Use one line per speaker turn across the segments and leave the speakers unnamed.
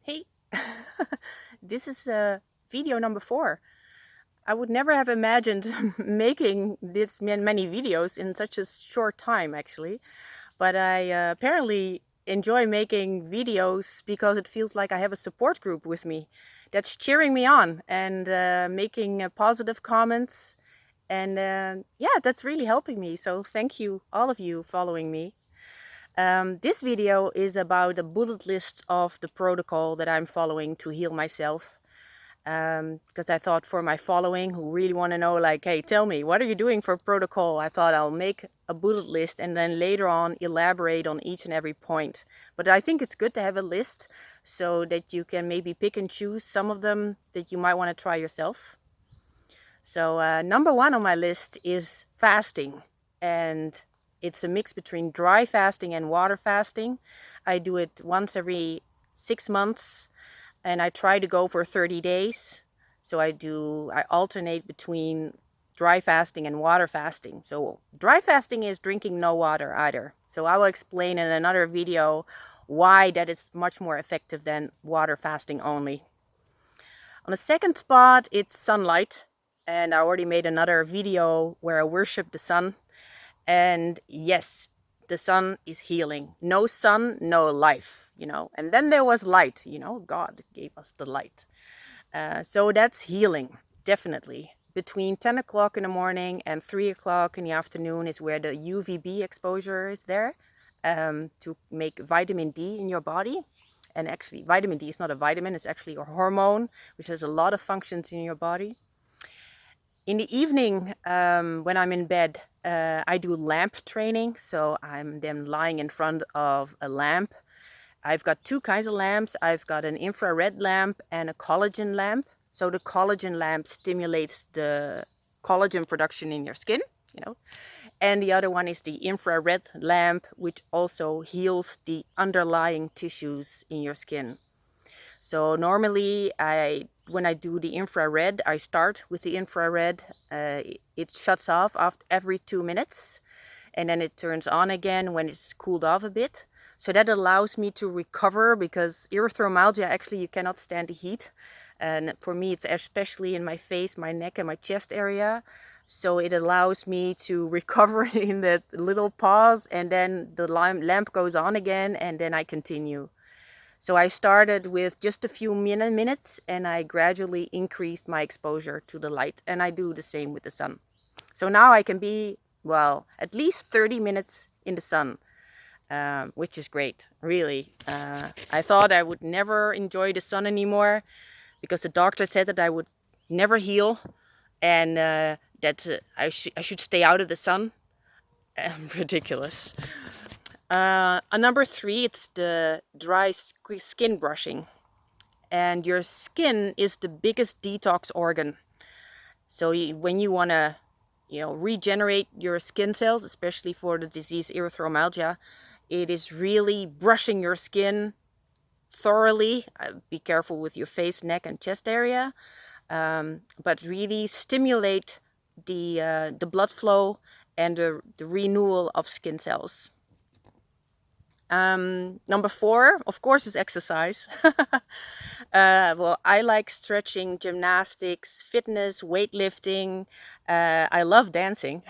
Hey, this is video number 4. I would never have imagined making this many videos in such a short time, actually. But I apparently enjoy making videos because it feels like I have a support group with me that's cheering me on and making positive comments. And yeah, that's really helping me. So thank you, all of you following me. This video is about a bullet list of the protocol that I'm following to heal myself. Because I thought for my following who really want to know, like, hey, tell me, what are you doing for protocol? I thought I'll make a bullet list and then later on elaborate on each and every point. But I think it's good to have a list so that you can maybe pick and choose some of them that you might want to try yourself. So number 1 on my list is fasting. And it's a mix between dry fasting and water fasting. I do it once every 6 months and I try to go for 30 days. So I alternate between dry fasting and water fasting. So dry fasting is drinking no water either. So I will explain in another video why that is much more effective than water fasting only. On the second spot, it's sunlight. And I already made another video where I worship the sun. And yes, the sun is healing. No sun, no life, And then there was light, God gave us the light. So that's healing, definitely. Between 10 o'clock in the morning and 3 o'clock in the afternoon is where the UVB exposure is there to make vitamin D in your body. And actually, vitamin D is not a vitamin, it's actually a hormone, which has a lot of functions in your body. In the evening, when I'm in bed, I do lamp training. So I'm then lying in front of a lamp. I've got 2 kinds of lamps. I've got an infrared lamp and a collagen lamp. So the collagen lamp stimulates the collagen production in your skin, And the other one is the infrared lamp, which also heals the underlying tissues in your skin. So normally when I do the infrared, I start with the infrared. It shuts off after every 2 minutes and then it turns on again when it's cooled off a bit. So that allows me to recover because erythromyalgia, actually you cannot stand the heat. And for me, it's especially in my face, my neck and my chest area. So it allows me to recover in that little pause and then the lamp goes on again and then I continue. So I started with just a few minutes and I gradually increased my exposure to the light. And I do the same with the sun. So now I can be, well, at least 30 minutes in the sun, which is great, really. I thought I would never enjoy the sun anymore because the doctor said that I would never heal and that I should stay out of the sun. Ridiculous. Number 3, it's the dry skin brushing. And your skin is the biggest detox organ. So when you want to, regenerate your skin cells, especially for the disease erythromyalgia, it is really brushing your skin thoroughly. Be careful with your face, neck, and chest area. But really stimulate the blood flow and the renewal of skin cells. Number 4, of course, is exercise. Well, I like stretching, gymnastics, fitness, weightlifting. I love dancing.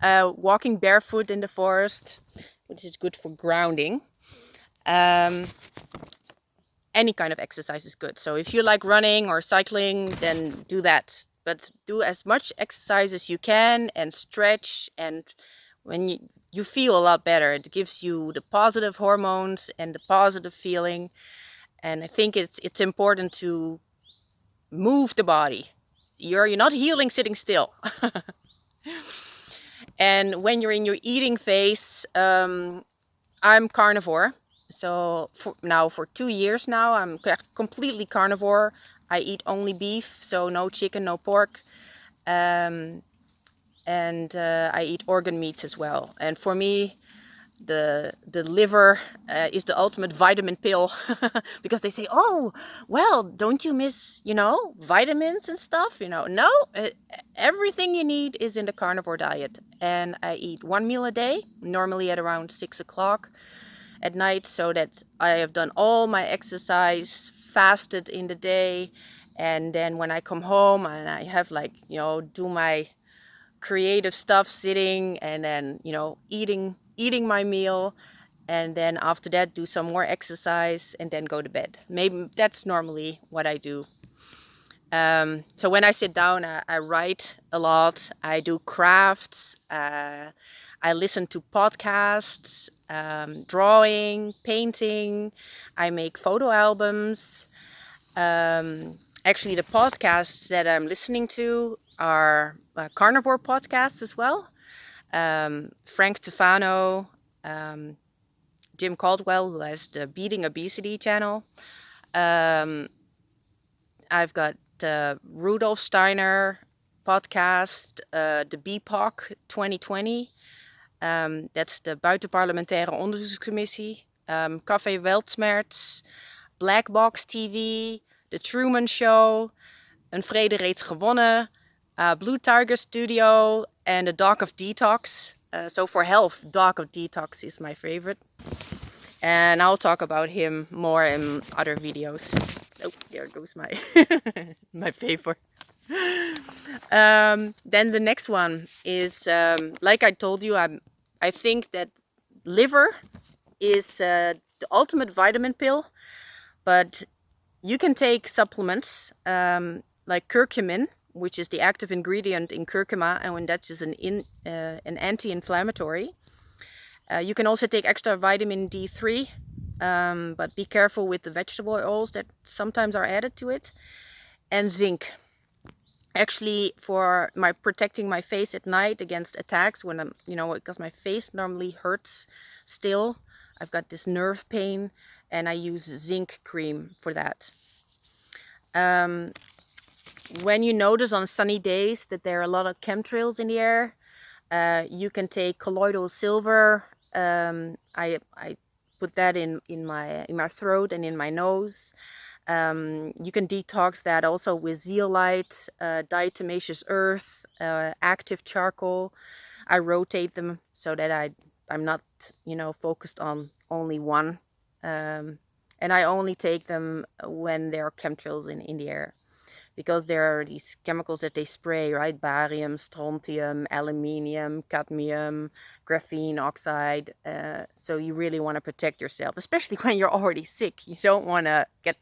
Walking barefoot in the forest, which is good for grounding. Any kind of exercise is good. So if you like running or cycling, then do that. But do as much exercise as you can and stretch. And when you feel a lot better, it gives you the positive hormones and the positive feeling. And I think it's important to move the body. You're not healing sitting still. And when you're in your eating phase, I'm carnivore. So for 2 years now, I'm completely carnivore. I eat only beef, so no chicken, no pork. And I eat organ meats as well. And for me, the liver is the ultimate vitamin pill because they say, oh, well, don't you miss, vitamins and stuff? No, everything you need is in the carnivore diet. And I eat 1 meal a day, normally at around 6 o'clock. at night, so that I have done all my exercise, fasted in the day, and then when I come home and I have like, do my creative stuff, sitting and then, eating my meal, and then after that do some more exercise and then go to bed. Maybe that's normally what I do. So when I sit down, I write a lot. I do crafts. I listen to podcasts, drawing, painting. I make photo albums. Actually, the podcasts that I'm listening to are carnivore podcasts as well. Frank Tufano, Jim Caldwell, who has the Beating Obesity channel. I've got the Rudolf Steiner podcast, the BPOC 2020. That's de Buitenparlementaire Onderzoekscommissie. Café Weltschmerz, Black Box TV, The Truman Show, Een Vrede Reeds Gewonnen, Blue Tiger Studio, and The Dog of Detox. So for health, Dog of Detox is my favorite. And I'll talk about him more in other videos. Oh, there goes my my paper. Then the next one is, like I told you, I think that liver is the ultimate vitamin pill, but you can take supplements like curcumin, which is the active ingredient in curcuma, and when that's just an anti-inflammatory. You can also take extra vitamin D3, but be careful with the vegetable oils that sometimes are added to it. And zinc. Actually, for protecting my face at night against attacks when I'm, because my face normally hurts still. I've got this nerve pain, and I use zinc cream for that. When you notice on sunny days that there are a lot of chemtrails in the air, you can take colloidal silver. I put that in my throat and in my nose. You can detox that also with zeolite, diatomaceous earth, active charcoal. I rotate them so that I'm not, focused on only one. And I only take them when there are chemtrails in the air. Because there are these chemicals that they spray, right? Barium, strontium, aluminium, cadmium, graphene oxide. So you really want to protect yourself, especially when you're already sick. You don't want to get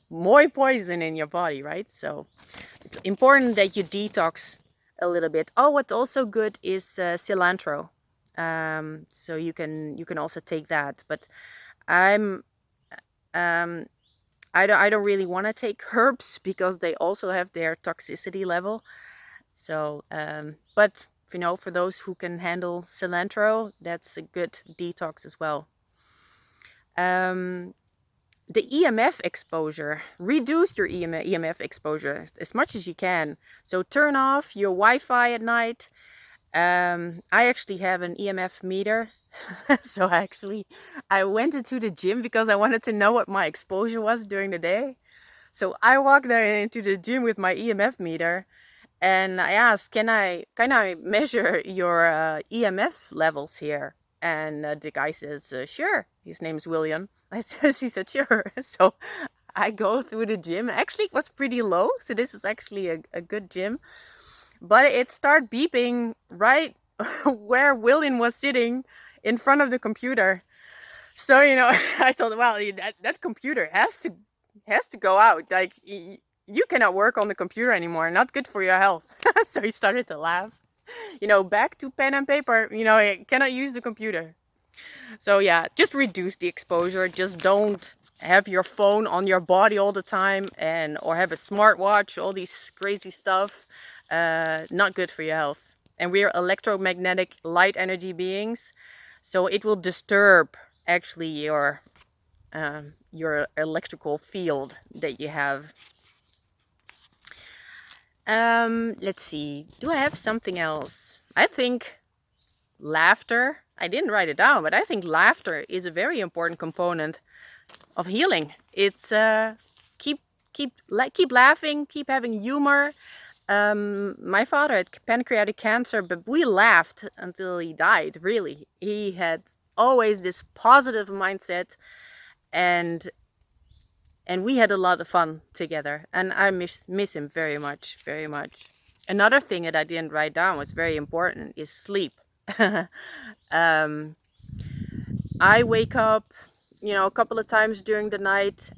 more poison in your body, right? So it's important that you detox a little bit. Oh, what's also good is cilantro. So you can also take that. But I don't really want to take herbs because they also have their toxicity level. So, but for those who can handle cilantro, that's a good detox as well. The EMF exposure, reduce your EMF exposure as much as you can. So turn off your Wi-Fi at night. I actually have an EMF meter. So I went into the gym because I wanted to know what my exposure was during the day. So I walked there into the gym with my EMF meter, and I asked, can I measure your EMF levels here? And the guy says, sure. His name's William. He said, sure. So I go through the gym. Actually, it was pretty low. So this was actually a good gym. But it started beeping right where William was sitting in front of the computer. So, I thought, well, that computer has to go out. Like, you cannot work on the computer anymore. Not good for your health. So he started to laugh. Back to pen and paper. You cannot use the computer. So yeah, just reduce the exposure. Just don't have your phone on your body all the time, or have a smartwatch, all these crazy stuff. Not good for your health. And we're electromagnetic light energy beings. So it will disturb actually your electrical field that you have. Let's see. Do I have something else? I think laughter. I didn't write it down, but I think laughter is a very important component of healing. It's keep laughing, keep having humor. My father had pancreatic cancer, but we laughed until he died, really. He had always this positive mindset, and we had a lot of fun together, and I miss him very much, very much. Another thing that I didn't write down, what's very important, is sleep. um, I wake up, a couple of times during the night,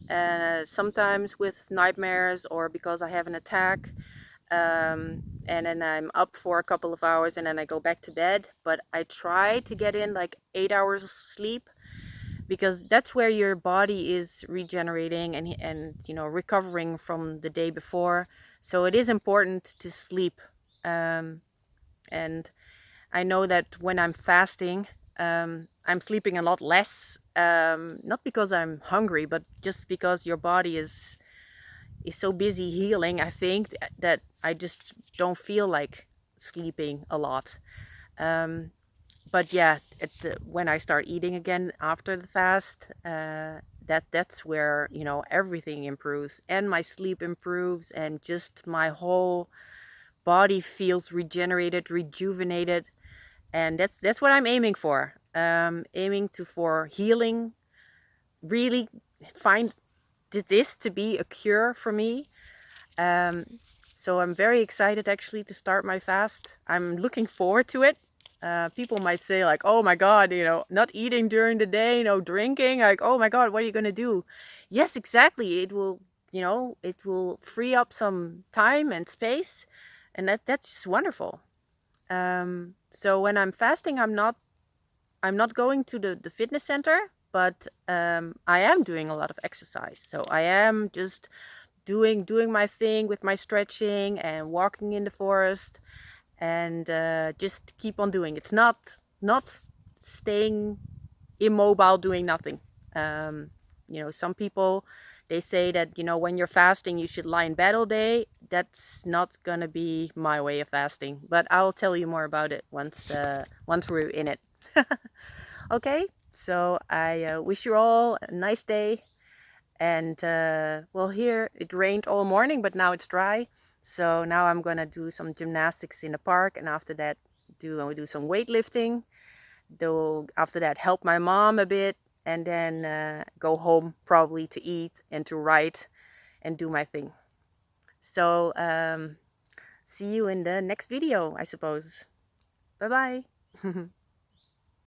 sometimes with nightmares or because I have an attack. And then I'm up for a couple of hours and then I go back to bed. But I try to get in like 8 hours of sleep, because that's where your body is regenerating and recovering from the day before. So it is important to sleep. And I know that when I'm fasting, I'm sleeping a lot less. Not because I'm hungry, but just because your body is so busy healing. I think that I just don't feel like sleeping a lot. But yeah, when I start eating again after the fast, that's where everything improves, and my sleep improves, and just my whole body feels regenerated, rejuvenated, and that's what I'm aiming for. Aiming for healing, really find this to be a cure for me. So I'm very excited actually to start my fast. I'm looking forward to it. People might say like, oh my God, not eating during the day, no drinking. Like, oh my God, what are you going to do? Yes, exactly. It will, it will free up some time and space. And that's just wonderful. So when I'm fasting, I'm not going to the fitness center, but I am doing a lot of exercise. So I am just doing my thing with my stretching and walking in the forest, and just keep on doing. It's not staying immobile doing nothing. Some people, they say that when you're fasting you should lie in bed all day. That's not gonna be my way of fasting, but I'll tell you more about it once we're in it. Okay, so I wish you all a nice day. And well, here it rained all morning, but now it's dry. So now I'm gonna do some gymnastics in the park, and after that do some weightlifting. After that, help my mom a bit, and then go home probably to eat and to write and do my thing. So see you in the next video, I suppose. Bye bye.